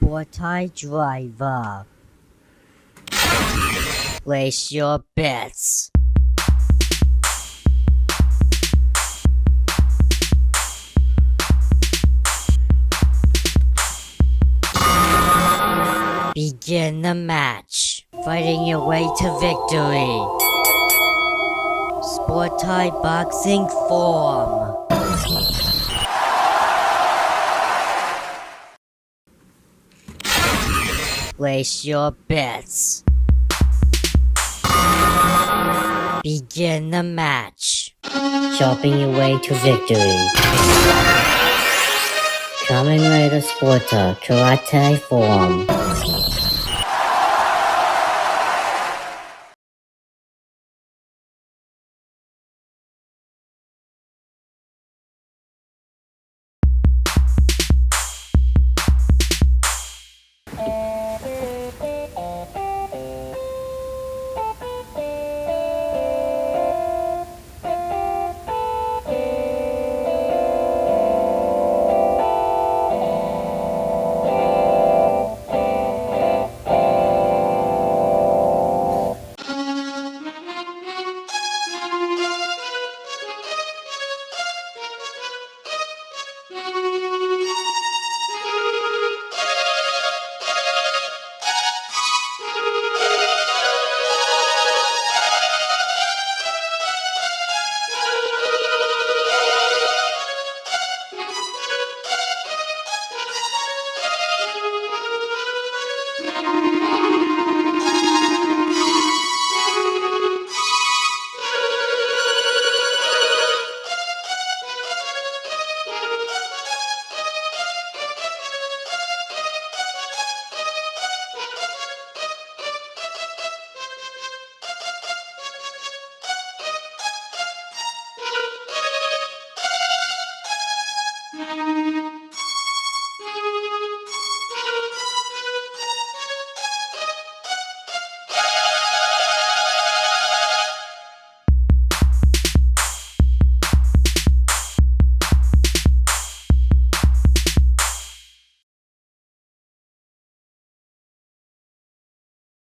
Sportai Driver. Place your bets. Begin the match. Fighting your way to victory. Sportai boxing form. Place your bets. Begin the match. Chopping your way to victory. Kamen Rider Sportai Karate form.